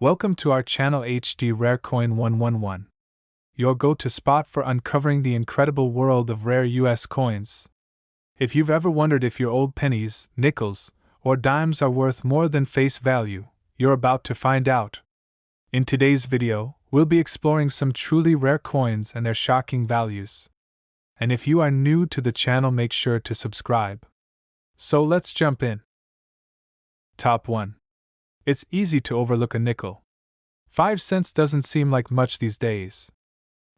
Welcome to our channel HD Rare Coin 111, your go-to spot for uncovering the incredible world of rare US coins. If you've ever wondered if your old pennies, nickels, or dimes are worth more than face value, you're about to find out. In today's video, we'll be exploring some truly rare coins and their shocking values. And if you are new to the channel, make sure to subscribe. So let's jump in. Top 1. It's easy to overlook a nickel. 5 cents doesn't seem like much these days.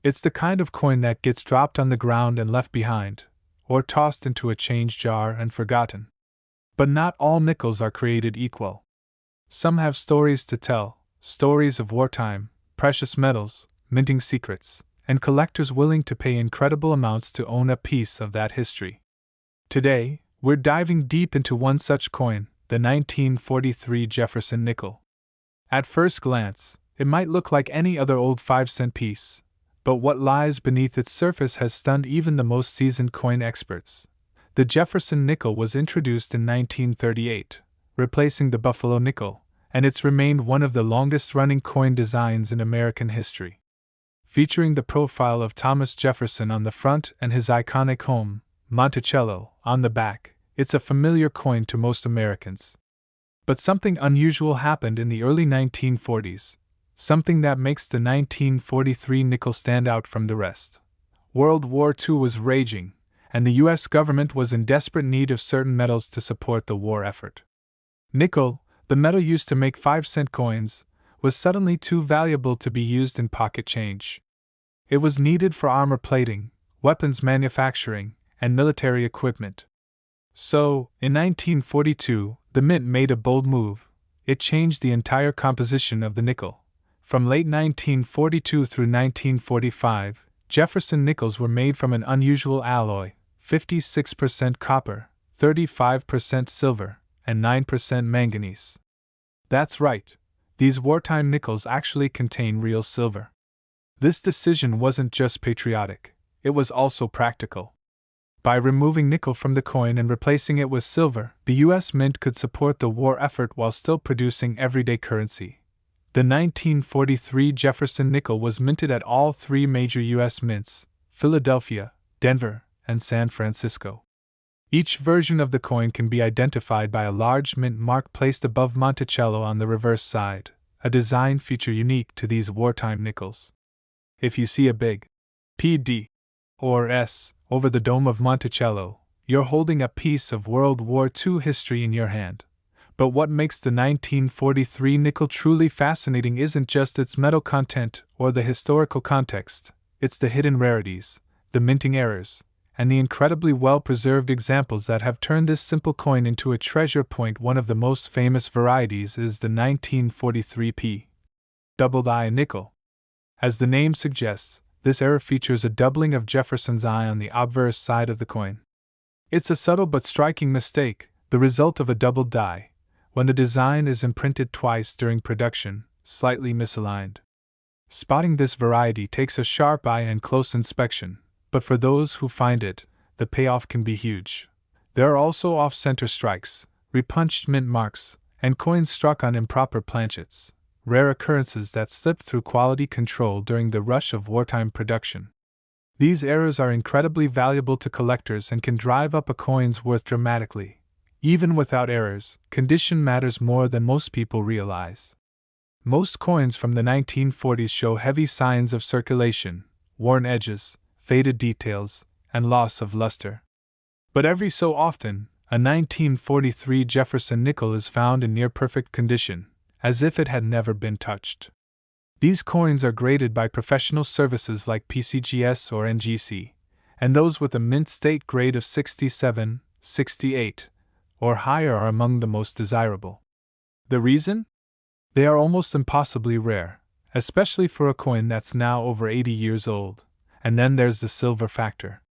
It's the kind of coin that gets dropped on the ground and left behind, or tossed into a change jar and forgotten. But not all nickels are created equal. Some have stories to tell, stories of wartime, precious metals, minting secrets, and collectors willing to pay incredible amounts to own a piece of that history. Today, we're diving deep into one such coin, the 1943 Jefferson nickel. At first glance, it might look like any other old 5-cent piece, but what lies beneath its surface has stunned even the most seasoned coin experts. The Jefferson nickel was introduced in 1938, replacing the Buffalo nickel, and it's remained one of the longest-running coin designs in American history. Featuring the profile of Thomas Jefferson on the front and his iconic home, Monticello, on the back, it's a familiar coin to most Americans. But something unusual happened in the early 1940s, something that makes the 1943 nickel stand out from the rest. World War II was raging, and the U.S. government was in desperate need of certain metals to support the war effort. Nickel, the metal used to make 5-cent coins, was suddenly too valuable to be used in pocket change. It was needed for armor plating, weapons manufacturing, and military equipment. So, in 1942, the mint made a bold move. It changed the entire composition of the nickel. From late 1942 through 1945, Jefferson nickels were made from an unusual alloy, 56% copper, 35% silver, and 9% manganese. That's right, these wartime nickels actually contain real silver. This decision wasn't just patriotic, it was also practical. By removing nickel from the coin and replacing it with silver, the U.S. Mint could support the war effort while still producing everyday currency. The 1943 Jefferson nickel was minted at all three major U.S. mints, Philadelphia, Denver, and San Francisco. Each version of the coin can be identified by a large mint mark placed above Monticello on the reverse side, a design feature unique to these wartime nickels. If you see a big PD or S over the dome of Monticello, you're holding a piece of World War II history in your hand. But what makes the 1943 nickel truly fascinating isn't just its metal content or the historical context, it's the hidden rarities, the minting errors, and the incredibly well-preserved examples that have turned this simple coin into a treasure point. One of the most famous varieties is the 1943 P. Doubled I nickel. As the name suggests, this error features a doubling of Jefferson's I on the obverse side of the coin. It's a subtle but striking mistake, the result of a doubled die, when the design is imprinted twice during production, slightly misaligned. Spotting this variety takes a sharp eye and close inspection, but for those who find it, the payoff can be huge. There are also off-center strikes, repunched mint marks, and coins struck on improper planchets, rare occurrences that slipped through quality control during the rush of wartime production. These errors are incredibly valuable to collectors and can drive up a coin's worth dramatically. Even without errors, condition matters more than most people realize. Most coins from the 1940s show heavy signs of circulation, worn edges, faded details, and loss of luster. But every so often, a 1943 Jefferson nickel is found in near-perfect condition, as if it had never been touched. These coins are graded by professional services like PCGS or NGC, and those with a mint state grade of 67, 68, or higher are among the most desirable. The reason? They are almost impossibly rare, especially for a coin that's now over 80 years old, and then there's the silver factor.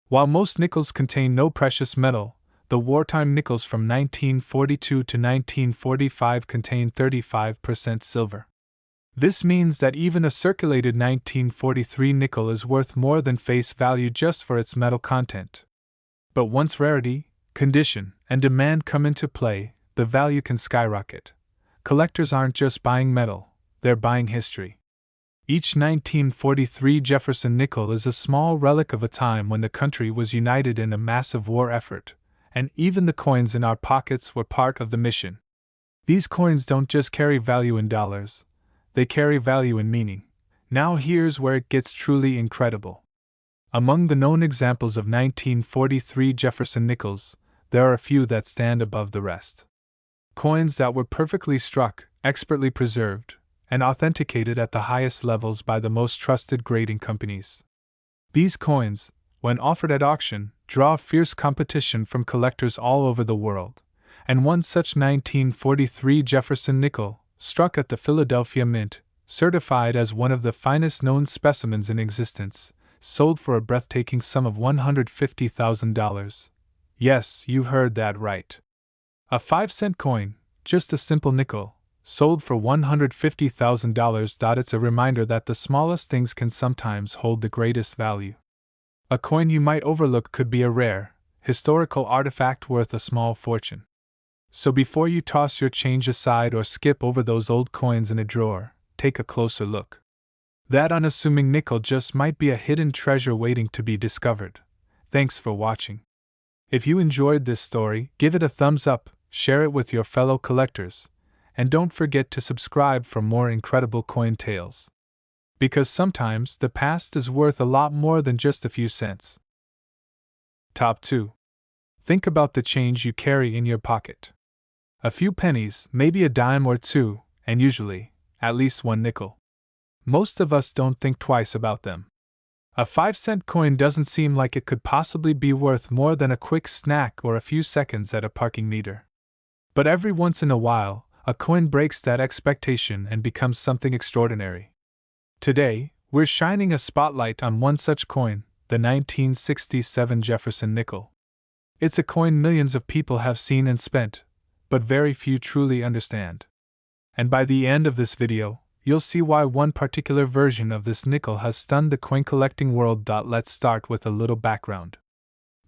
While most nickels contain no precious metal, the wartime nickels from 1942 to 1945 contain 35% silver. This means that even a circulated 1943 nickel is worth more than face value just for its metal content. But once rarity, condition, and demand come into play, the value can skyrocket. Collectors aren't just buying metal, they're buying history. Each 1943 Jefferson nickel is a small relic of a time when the country was united in a massive war effort, and even the coins in our pockets were part of the mission. These coins don't just carry value in dollars, they carry value in meaning. Now here's where it gets truly incredible. Among the known examples of 1943 Jefferson nickels, there are a few that stand above the rest. Coins that were perfectly struck, expertly preserved, and authenticated at the highest levels by the most trusted grading companies. These coins, when offered at auction, draw fierce competition from collectors all over the world, and one such 1943 Jefferson nickel, struck at the Philadelphia Mint, certified as one of the finest known specimens in existence, sold for a breathtaking sum of $150,000. Yes, you heard that right. A 5-cent coin, just a simple nickel, sold for $150,000. It's a reminder that the smallest things can sometimes hold the greatest value. A coin you might overlook could be a rare, historical artifact worth a small fortune. So before you toss your change aside or skip over those old coins in a drawer, take a closer look. That unassuming nickel just might be a hidden treasure waiting to be discovered. Thanks for watching. If you enjoyed this story, give it a thumbs up, share it with your fellow collectors, and don't forget to subscribe for more incredible coin tales. Because sometimes the past is worth a lot more than just a few cents. Top 2. Think about the change you carry in your pocket. A few pennies, maybe a dime or two, and usually, at least one nickel. Most of us don't think twice about them. A 5-cent coin doesn't seem like it could possibly be worth more than a quick snack or a few seconds at a parking meter. But every once in a while, a coin breaks that expectation and becomes something extraordinary. Today, we're shining a spotlight on one such coin, the 1967 Jefferson nickel. It's a coin millions of people have seen and spent, but very few truly understand. And by the end of this video, you'll see why one particular version of this nickel has stunned the coin collecting world. Let's start with a little background.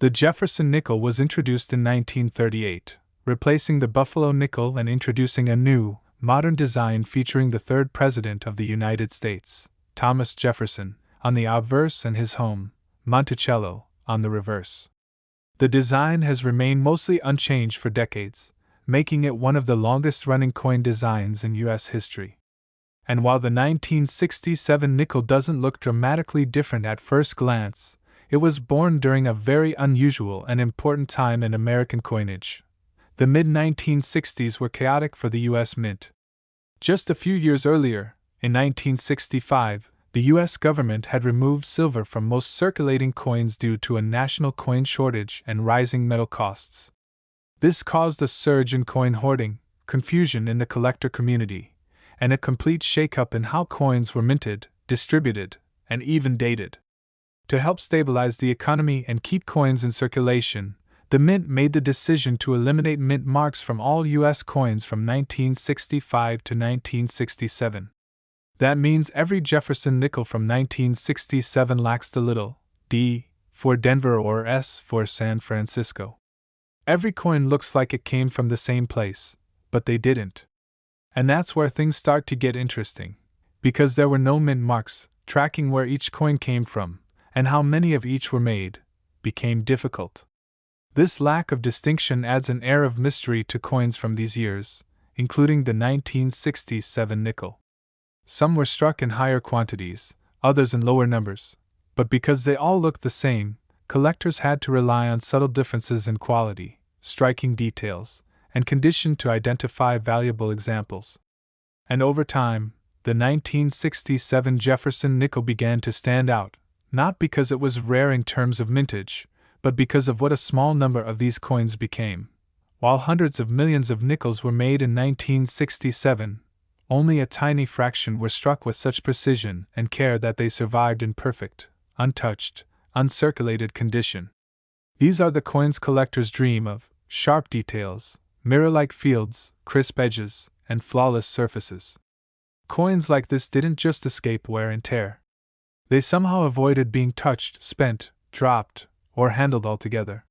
The Jefferson nickel was introduced in 1938, replacing the Buffalo nickel and introducing a new, modern design featuring the third President of the United States, Thomas Jefferson, on the obverse and his home, Monticello, on the reverse. The design has remained mostly unchanged for decades, making it one of the longest-running coin designs in U.S. history. And while the 1967 nickel doesn't look dramatically different at first glance, it was born during a very unusual and important time in American coinage. The mid-1960s were chaotic for the U.S. Mint. Just a few years earlier, in 1965, the U.S. government had removed silver from most circulating coins due to a national coin shortage and rising metal costs. This caused a surge in coin hoarding, confusion in the collector community, and a complete shakeup in how coins were minted, distributed, and even dated. To help stabilize the economy and keep coins in circulation, the Mint made the decision to eliminate mint marks from all U.S. coins from 1965 to 1967. That means every Jefferson nickel from 1967 lacks the little D for Denver or S for San Francisco. Every coin looks like it came from the same place, but they didn't. And that's where things start to get interesting, because there were no mint marks. Tracking where each coin came from, and how many of each were made, became difficult. This lack of distinction adds an air of mystery to coins from these years, including the 1967 nickel. Some were struck in higher quantities, others in lower numbers, but because they all looked the same, collectors had to rely on subtle differences in quality, striking details, and condition to identify valuable examples. And over time, the 1967 Jefferson nickel began to stand out, not because it was rare in terms of mintage, but because of what a small number of these coins became. While hundreds of millions of nickels were made in 1967, only a tiny fraction were struck with such precision and care that they survived in perfect, untouched, uncirculated condition. These are the coins collectors dream of: sharp details, mirror-like fields, crisp edges, and flawless surfaces. Coins like this didn't just escape wear and tear. They somehow avoided being touched, spent, dropped, or handled altogether.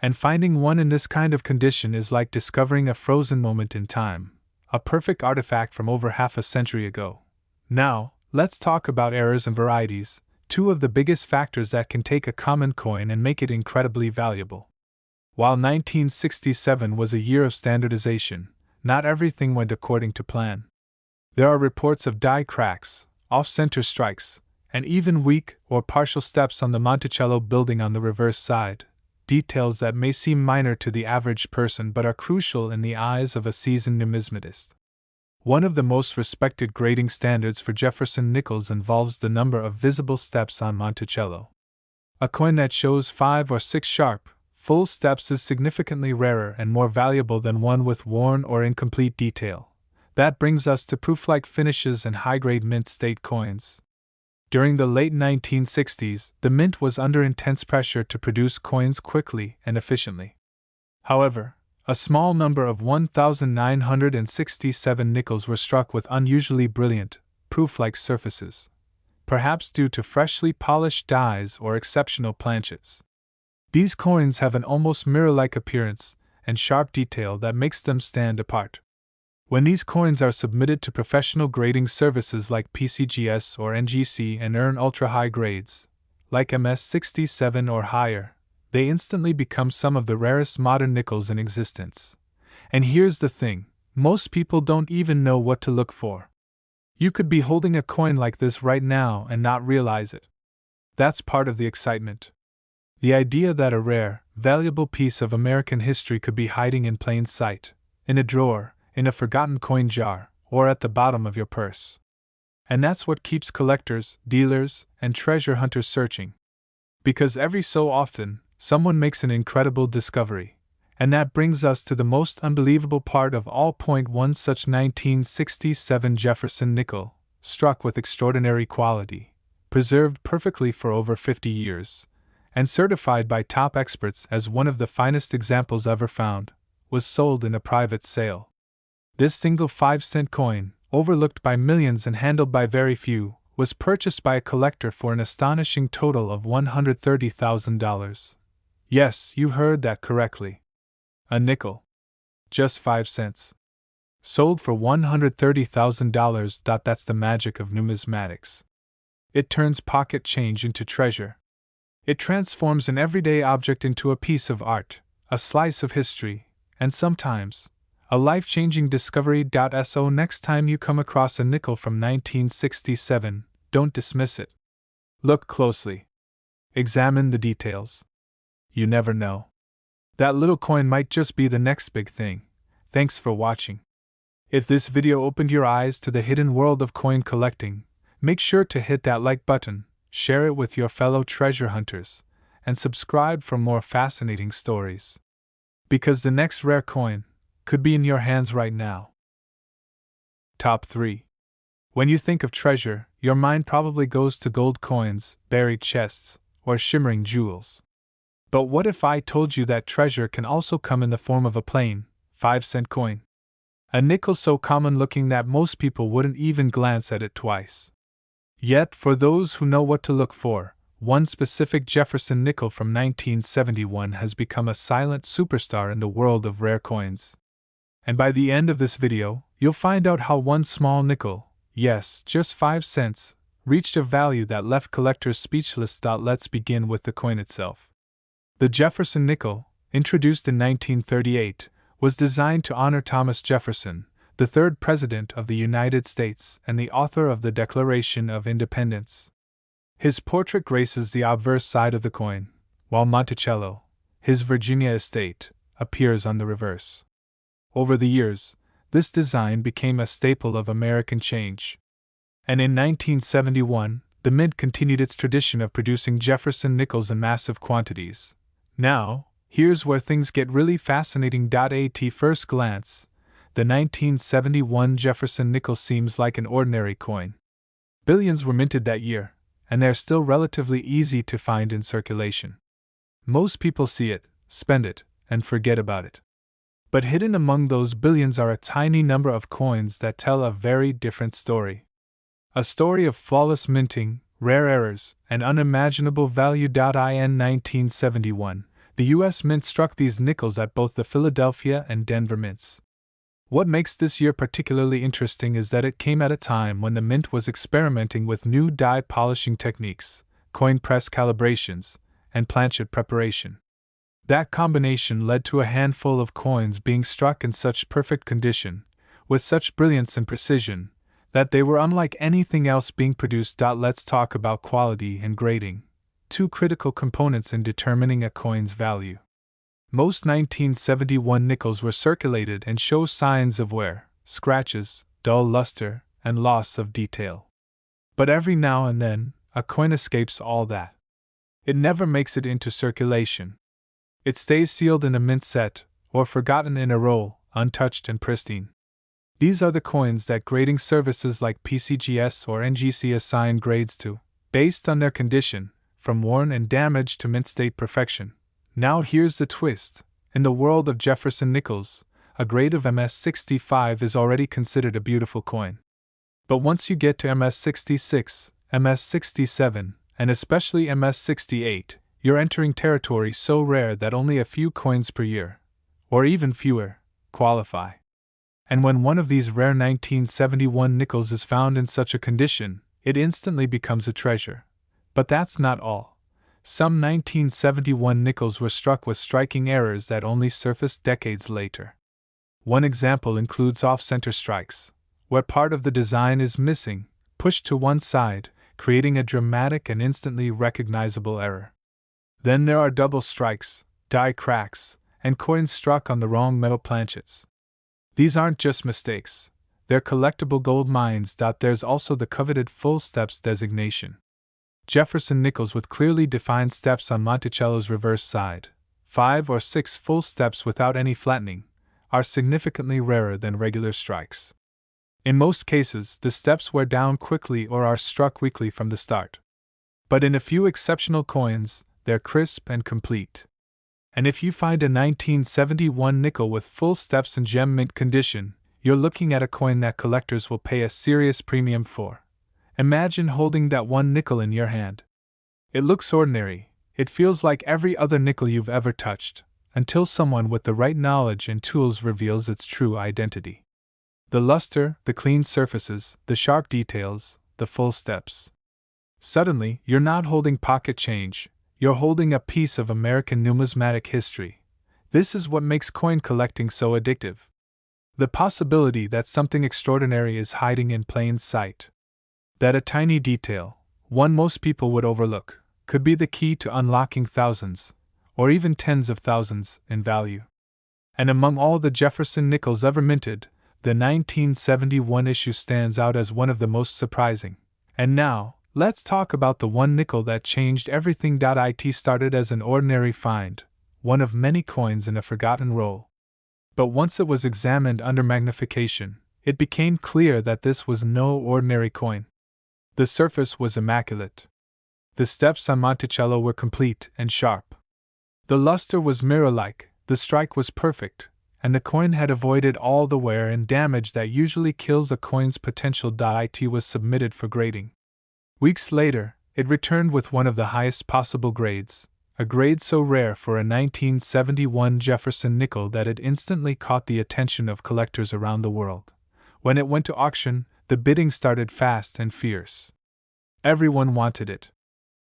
And finding one in this kind of condition is like discovering a frozen moment in time, a perfect artifact from over half a century ago. Now, let's talk about errors and varieties, two of the biggest factors that can take a common coin and make it incredibly valuable. While 1967 was a year of standardization, not everything went according to plan. There are reports of die cracks, off-center strikes, and even weak or partial steps on the Monticello building on the reverse side, details that may seem minor to the average person but are crucial in the eyes of a seasoned numismatist. One of the most respected grading standards for Jefferson nickels involves the number of visible steps on Monticello. A coin that shows 5 or 6 sharp, full steps is significantly rarer and more valuable than one with worn or incomplete detail. That brings us to proof-like finishes and high-grade mint state coins. During the late 1960s, the mint was under intense pressure to produce coins quickly and efficiently. However, a small number of 1,967 nickels were struck with unusually brilliant, proof-like surfaces, perhaps due to freshly polished dies or exceptional planchets. These coins have an almost mirror-like appearance and sharp detail that makes them stand apart. When these coins are submitted to professional grading services like PCGS or NGC and earn ultra-high grades, like MS67 or higher, they instantly become some of the rarest modern nickels in existence. And here's the thing, most people don't even know what to look for. You could be holding a coin like this right now and not realize it. That's part of the excitement. The idea that a rare, valuable piece of American history could be hiding in plain sight, in a drawer, in a forgotten coin jar, or at the bottom of your purse. And that's what keeps collectors, dealers, and treasure hunters searching. Because every so often, someone makes an incredible discovery. And that brings us to the most unbelievable part of all. One such 1967 Jefferson nickel, struck with extraordinary quality, preserved perfectly for over 50 years, and certified by top experts as one of the finest examples ever found, was sold in a private sale. This single 5-cent coin, overlooked by millions and handled by very few, was purchased by a collector for an astonishing total of $130,000. Yes, you heard that correctly. A nickel. Just 5 cents. Sold for $130,000. That's the magic of numismatics. It turns pocket change into treasure. It transforms an everyday object into a piece of art, a slice of history, and sometimes, a life-changing discovery. So next time you come across a nickel from 1967, don't dismiss it. Look closely. Examine the details. You never know. That little coin might just be the next big thing. Thanks for watching. If this video opened your eyes to the hidden world of coin collecting, make sure to hit that like button, share it with your fellow treasure hunters, and subscribe for more fascinating stories. Because the next rare coin could be in your hands right now. Top 3. When you think of treasure, your mind probably goes to gold coins, buried chests, or shimmering jewels. But what if I told you that treasure can also come in the form of a plain, 5-cent coin? A nickel so common-looking that most people wouldn't even glance at it twice. Yet, for those who know what to look for, one specific Jefferson nickel from 1971 has become a silent superstar in the world of rare coins. And by the end of this video, you'll find out how one small nickel, yes, just 5 cents, reached a value that left collectors speechless. Let's begin with the coin itself. The Jefferson nickel, introduced in 1938, was designed to honor Thomas Jefferson, the third President of the United States and the author of the Declaration of Independence. His portrait graces the obverse side of the coin, while Monticello, his Virginia estate, appears on the reverse. Over the years, this design became a staple of American change. And in 1971, the Mint continued its tradition of producing Jefferson nickels in massive quantities. Now, here's where things get really fascinating. At first glance, the 1971 Jefferson nickel seems like an ordinary coin. Billions were minted that year, and they're still relatively easy to find in circulation. Most people see it, spend it, and forget about it. But hidden among those billions are a tiny number of coins that tell a very different story. A story of flawless minting, rare errors, and unimaginable value. In 1971, the U.S. Mint struck these nickels at both the Philadelphia and Denver mints. What makes this year particularly interesting is that it came at a time when the mint was experimenting with new die polishing techniques, coin press calibrations, and planchet preparation. That combination led to a handful of coins being struck in such perfect condition, with such brilliance and precision, that they were unlike anything else being produced. Let's talk about quality and grading, two critical components in determining a coin's value. Most 1971 nickels were circulated and show signs of wear, scratches, dull luster, and loss of detail. But every now and then, a coin escapes all that. It never makes it into circulation. It stays sealed in a mint set, or forgotten in a roll, untouched and pristine. These are the coins that grading services like PCGS or NGC assign grades to, based on their condition, from worn and damaged to mint state perfection. Now here's the twist. In the world of Jefferson nickels, a grade of MS65 is already considered a beautiful coin. But once you get to MS66, MS67, and especially MS68, you're entering territory so rare that only a few coins per year, or even fewer, qualify. And when one of these rare 1971 nickels is found in such a condition, it instantly becomes a treasure. But that's not all. Some 1971 nickels were struck with striking errors that only surfaced decades later. One example includes off-center strikes, where part of the design is missing, pushed to one side, creating a dramatic and instantly recognizable error. Then there are double strikes, die cracks, and coins struck on the wrong metal planchets. These aren't just mistakes, they're collectible gold mines. There's also the coveted full steps designation. Jefferson nickels with clearly defined steps on Monticello's reverse side, 5 or 6 full steps without any flattening, are significantly rarer than regular strikes. In most cases, the steps wear down quickly or are struck weakly from the start. But in a few exceptional coins, they're crisp and complete. And if you find a 1971 nickel with full steps in gem mint condition, you're looking at a coin that collectors will pay a serious premium for. Imagine holding that one nickel in your hand. It looks ordinary, it feels like every other nickel you've ever touched, until someone with the right knowledge and tools reveals its true identity. The luster, the clean surfaces, the sharp details, the full steps. Suddenly, you're not holding pocket change, you're holding a piece of American numismatic history. This is what makes coin collecting so addictive. The possibility that something extraordinary is hiding in plain sight. That a tiny detail, one most people would overlook, could be the key to unlocking thousands, or even tens of thousands, in value. And among all the Jefferson nickels ever minted, the 1971 issue stands out as one of the most surprising. And now, let's talk about the one nickel that changed everything. It started as an ordinary find, one of many coins in a forgotten roll. But once it was examined under magnification, it became clear that this was no ordinary coin. The surface was immaculate. The steps on Monticello were complete and sharp. The luster was mirror-like, the strike was perfect, and the coin had avoided all the wear and damage that usually kills a coin's potential. It was submitted for grading. Weeks later, it returned with one of the highest possible grades, a grade so rare for a 1971 Jefferson nickel that it instantly caught the attention of collectors around the world. When it went to auction, the bidding started fast and fierce. Everyone wanted it.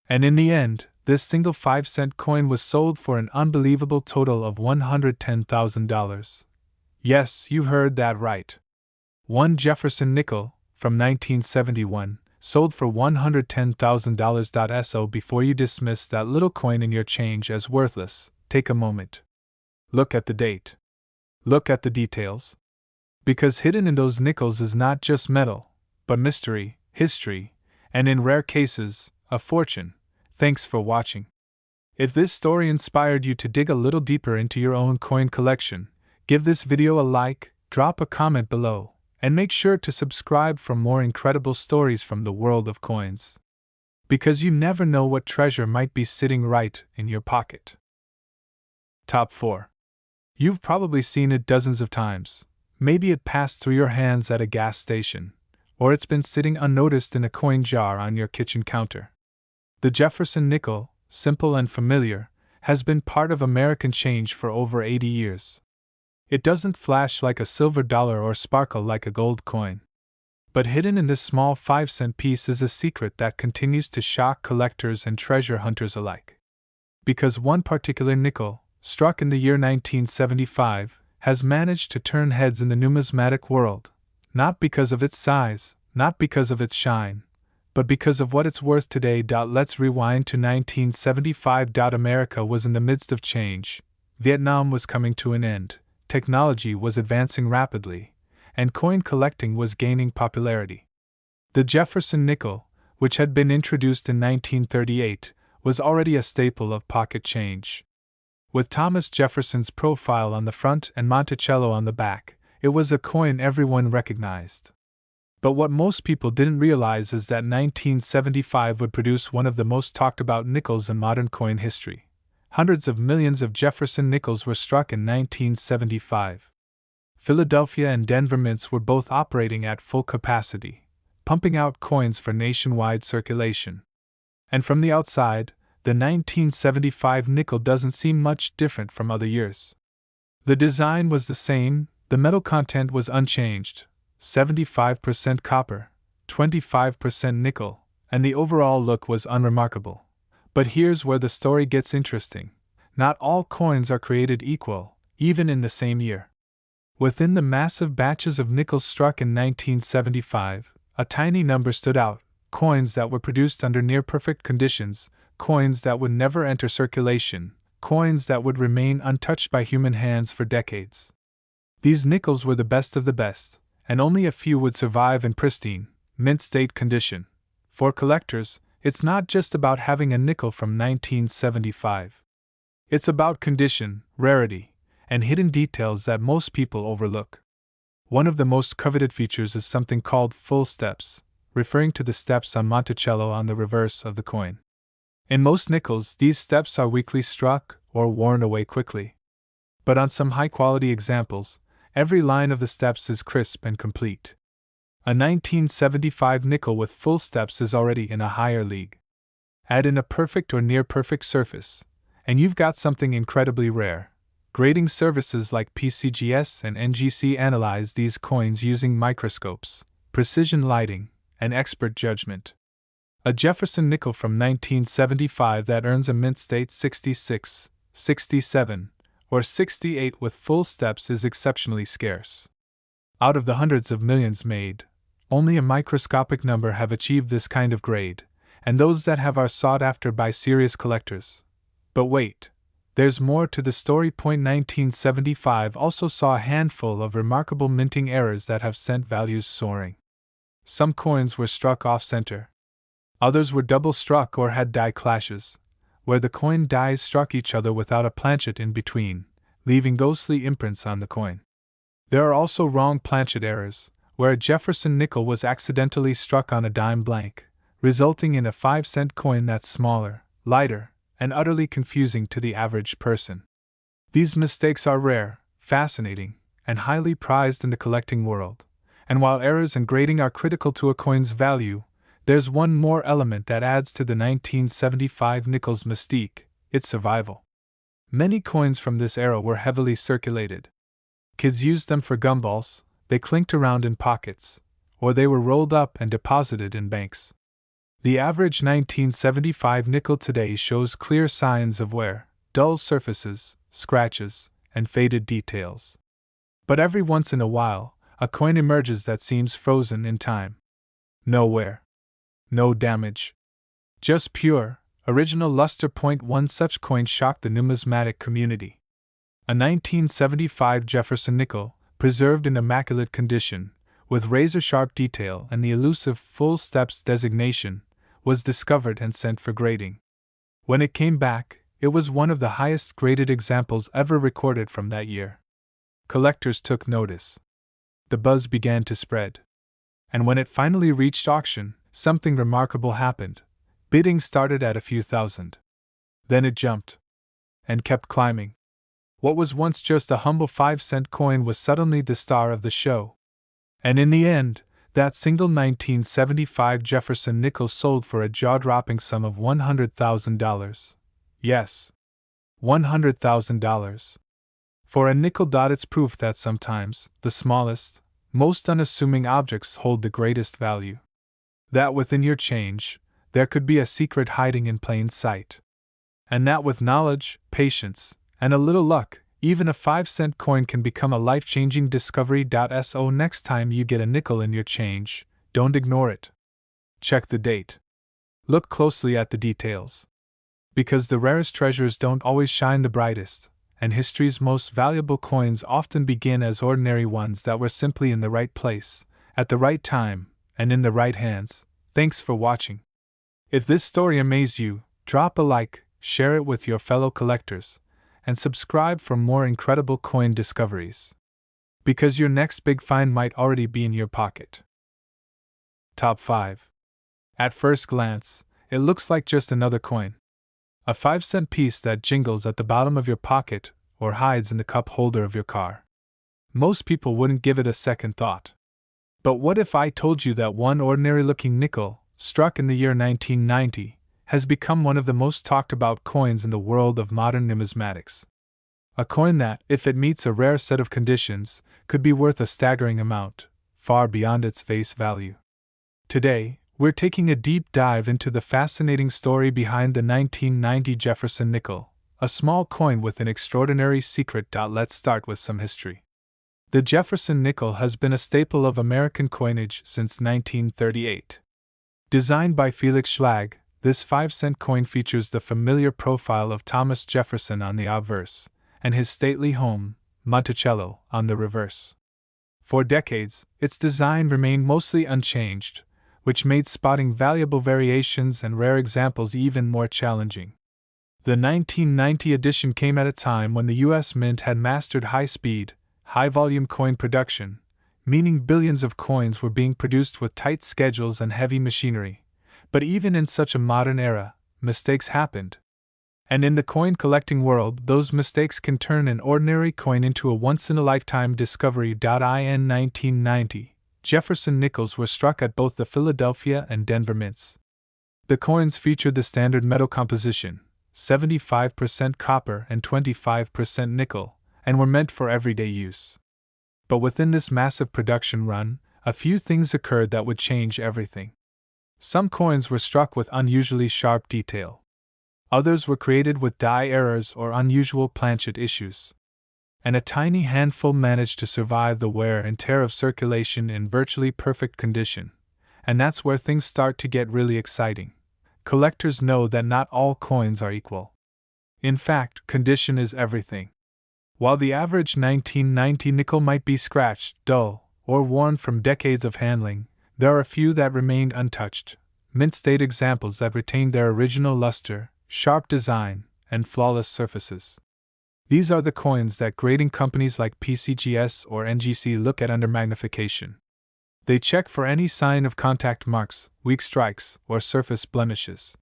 And in the end, this single 5-cent coin was sold for an unbelievable total of $110,000. Yes, you heard that right. One Jefferson nickel, from 1971, sold for $110,000. So before you dismiss that little coin in your change as worthless, take a moment. Look at the date. Look at the details. Because hidden in those nickels is not just metal, but mystery, history, and in rare cases, a fortune. Thanks for watching. If this story inspired you to dig a little deeper into your own coin collection, give this video a like, drop a comment below, and make sure to subscribe for more incredible stories from the world of coins. Because you never know what treasure might be sitting right in your pocket. Top 4. You've probably seen it dozens of times. Maybe it passed through your hands at a gas station, or it's been sitting unnoticed in a coin jar on your kitchen counter. The Jefferson nickel, simple and familiar, has been part of American change for over 80 years. It doesn't flash like a silver dollar or sparkle like a gold coin. But hidden in this small 5-cent piece is a secret that continues to shock collectors and treasure hunters alike. Because one particular nickel, struck in the year 1975, has managed to turn heads in the numismatic world, not because of its size, not because of its shine, but because of what it's worth today. Let's rewind to 1975. America was in the midst of change. Vietnam was coming to an end, technology was advancing rapidly, and coin collecting was gaining popularity. The Jefferson nickel, which had been introduced in 1938, was already a staple of pocket change. With Thomas Jefferson's profile on the front and Monticello on the back, it was a coin everyone recognized. But what most people didn't realize is that 1975 would produce one of the most talked about nickels in modern coin history. Hundreds of millions of Jefferson nickels were struck in 1975. Philadelphia and Denver mints were both operating at full capacity, pumping out coins for nationwide circulation. And from the outside, the 1975 nickel doesn't seem much different from other years. The design was the same, the metal content was unchanged, 75% copper, 25% nickel, and the overall look was unremarkable. But here's where the story gets interesting. Not all coins are created equal, even in the same year. Within the massive batches of nickels struck in 1975, a tiny number stood out: coins that were produced under near-perfect conditions, coins that would never enter circulation, coins that would remain untouched by human hands for decades. These nickels were the best of the best, and only a few would survive in pristine, mint-state condition. For collectors, it's not just about having a nickel from 1975. It's about condition, rarity, and hidden details that most people overlook. One of the most coveted features is something called full steps, referring to the steps on Monticello on the reverse of the coin. In most nickels, these steps are weakly struck or worn away quickly. But on some high-quality examples, every line of the steps is crisp and complete. A 1975 nickel with full steps is already in a higher league. Add in a perfect or near-perfect surface, and you've got something incredibly rare. Grading services like PCGS and NGC analyze these coins using microscopes, precision lighting, and expert judgment. A Jefferson nickel from 1975 that earns a mint state 66, 67, or 68 with full steps is exceptionally scarce. Out of the hundreds of millions made, only a microscopic number have achieved this kind of grade, and those that have are sought after by serious collectors. But wait, there's more to the story. 1975 also saw a handful of remarkable minting errors that have sent values soaring. Some coins were struck off-center. Others were double-struck or had die clashes, where the coin dies struck each other without a planchet in between, leaving ghostly imprints on the coin. There are also wrong planchet errors, where a Jefferson nickel was accidentally struck on a dime blank, resulting in a 5-cent coin that's smaller, lighter, and utterly confusing to the average person. These mistakes are rare, fascinating, and highly prized in the collecting world, and while errors in grading are critical to a coin's value, there's one more element that adds to the 1975 nickel's mystique: its survival. Many coins from this era were heavily circulated. Kids used them for gumballs, they clinked around in pockets, or they were rolled up and deposited in banks. The average 1975 nickel today shows clear signs of wear, dull surfaces, scratches, and faded details. But every once in a while, a coin emerges that seems frozen in time. No wear. No damage. Just pure, original luster. One such coin shocked the numismatic community. A 1975 Jefferson nickel, preserved in immaculate condition, with razor-sharp detail and the elusive full steps designation, was discovered and sent for grading. When it came back, it was one of the highest graded examples ever recorded from that year. Collectors took notice. The buzz began to spread. And when it finally reached auction, something remarkable happened. Bidding started at a few thousand. Then it jumped. And kept climbing. What was once just a humble 5-cent coin was suddenly the star of the show. And in the end, that single 1975 Jefferson nickel sold for a jaw-dropping sum of $100,000. Yes. $100,000. For a nickel dot, it's proof that sometimes the smallest, most unassuming objects hold the greatest value. That within your change, there could be a secret hiding in plain sight. And that with knowledge, patience, and a little luck, even a 5-cent coin can become a life-changing discovery. So next time you get a nickel in your change, don't ignore it. Check the date. Look closely at the details. Because the rarest treasures don't always shine the brightest, and history's most valuable coins often begin as ordinary ones that were simply in the right place, at the right time, and in the right hands. Thanks for watching. If this story amazed you, drop a like, share it with your fellow collectors, and subscribe for more incredible coin discoveries. Because your next big find might already be in your pocket. Top 5. At first glance, it looks like just another coin. A 5-cent piece that jingles at the bottom of your pocket or hides in the cup holder of your car. Most people wouldn't give it a second thought. But what if I told you that one ordinary-looking nickel, struck in the year 1990, has become one of the most talked about coins in the world of modern numismatics? A coin that, if it meets a rare set of conditions, could be worth a staggering amount, far beyond its face value. Today, we're taking a deep dive into the fascinating story behind the 1990 Jefferson nickel, a small coin with an extraordinary secret. Let's start with some history. The Jefferson nickel has been a staple of American coinage since 1938. Designed by Felix Schlag, this 5-cent coin features the familiar profile of Thomas Jefferson on the obverse, and his stately home, Monticello, on the reverse. For decades, its design remained mostly unchanged, which made spotting valuable variations and rare examples even more challenging. The 1990 edition came at a time when the U.S. Mint had mastered high-speed, high-volume coin production, meaning billions of coins were being produced with tight schedules and heavy machinery. But even in such a modern era, mistakes happened. And in the coin collecting world, those mistakes can turn an ordinary coin into a once-in-a-lifetime discovery. In 1990, Jefferson nickels were struck at both the Philadelphia and Denver mints. The coins featured the standard metal composition, 75% copper and 25% nickel, and were meant for everyday use. But within this massive production run, a few things occurred that would change everything. Some coins were struck with unusually sharp detail. Others were created with die errors or unusual planchet issues. And a tiny handful managed to survive the wear and tear of circulation in virtually perfect condition. And that's where things start to get really exciting. Collectors know that not all coins are equal. In fact, condition is everything. While the average 1990 nickel might be scratched, dull, or worn from decades of handling, there are a few that remained untouched, mint-state examples that retained their original luster, sharp design, and flawless surfaces. These are the coins that grading companies like PCGS or NGC look at under magnification. They check for any sign of contact marks, weak strikes, or surface blemishes.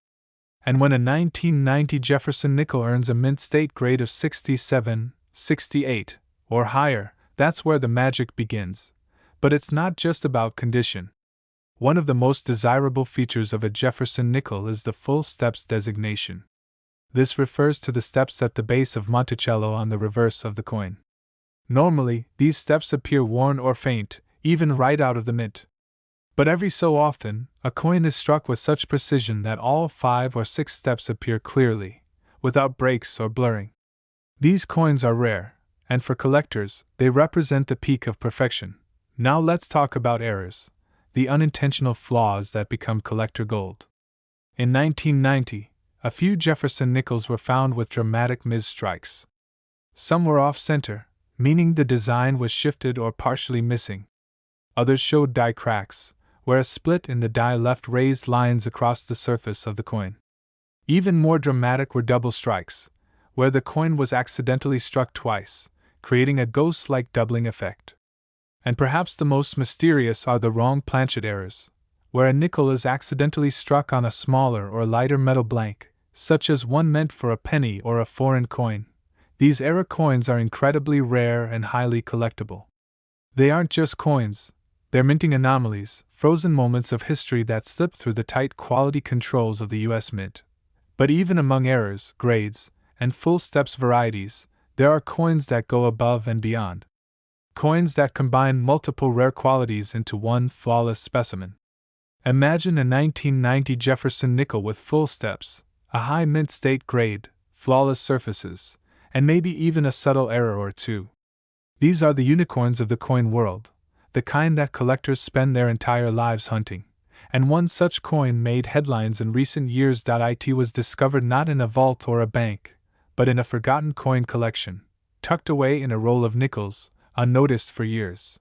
And when a 1990 Jefferson nickel earns a mint state grade of 67, 68, or higher, that's where the magic begins. But it's not just about condition. One of the most desirable features of a Jefferson nickel is the full steps designation. This refers to the steps at the base of Monticello on the reverse of the coin. Normally, these steps appear worn or faint, even right out of the mint. But every so often, a coin is struck with such precision that all 5 or 6 steps appear clearly, without breaks or blurring. These coins are rare, and for collectors, they represent the peak of perfection. Now let's talk about errors, the unintentional flaws that become collector gold. In 1990, a few Jefferson nickels were found with dramatic misstrikes. Some were off-center, meaning the design was shifted or partially missing. Others showed die cracks, where a split in the die left raised lines across the surface of the coin. Even more dramatic were double strikes, where the coin was accidentally struck twice, creating a ghost-like doubling effect. And perhaps the most mysterious are the wrong planchet errors, where a nickel is accidentally struck on a smaller or lighter metal blank, such as one meant for a penny or a foreign coin. These error coins are incredibly rare and highly collectible. They aren't just coins, they're minting anomalies, frozen moments of history that slip through the tight quality controls of the U.S. Mint. But even among errors, grades, and full steps varieties, There are coins that go above and beyond. Coins that combine multiple rare qualities into one flawless specimen. Imagine a 1990 Jefferson nickel with full steps, a high mint state grade, flawless surfaces, and maybe even a subtle error or two. These are the unicorns of the coin world, the kind that collectors spend their entire lives hunting. And one such coin made headlines in recent years. It was discovered not in a vault or a bank, but in a forgotten coin collection, tucked away in a roll of nickels, unnoticed for years.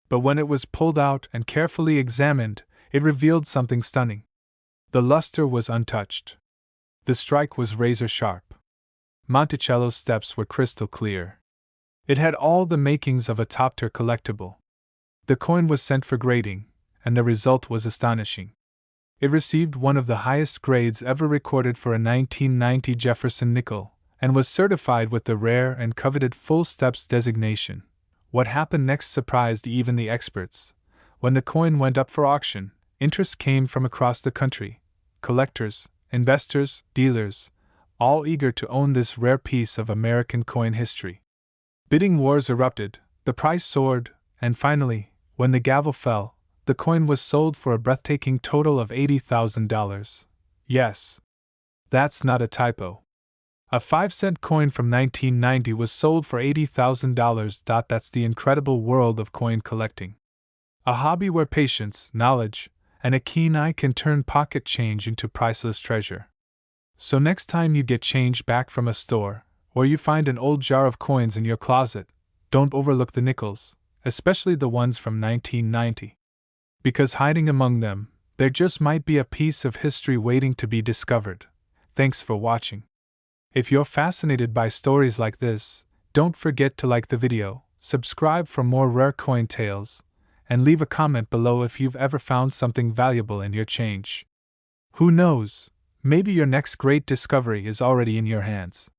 But when it was pulled out and carefully examined, it revealed something stunning. The luster was untouched. The strike was razor sharp. Monticello's steps were crystal clear. It had all the makings of a top-tier collectible. The coin was sent for grading, and the result was astonishing. It received one of the highest grades ever recorded for a 1990 Jefferson nickel, and was certified with the rare and coveted full steps designation. What happened next surprised even the experts. When the coin went up for auction, interest came from across the country. Collectors, investors, dealers, all eager to own this rare piece of American coin history. Bidding wars erupted, the price soared, and finally, when the gavel fell, the coin was sold for a breathtaking total of $80,000. Yes. That's not a typo. A 5-cent coin from 1990 was sold for $80,000. That's the incredible world of coin collecting. A hobby where patience, knowledge, and a keen eye can turn pocket change into priceless treasure. So next time you get change back from a store, or you find an old jar of coins in your closet, don't overlook the nickels, especially the ones from 1990. Because hiding among them, there just might be a piece of history waiting to be discovered. Thanks for watching. If you're fascinated by stories like this, don't forget to like the video, subscribe for more rare coin tales, and leave a comment below if you've ever found something valuable in your change. Who knows, maybe your next great discovery is already in your hands.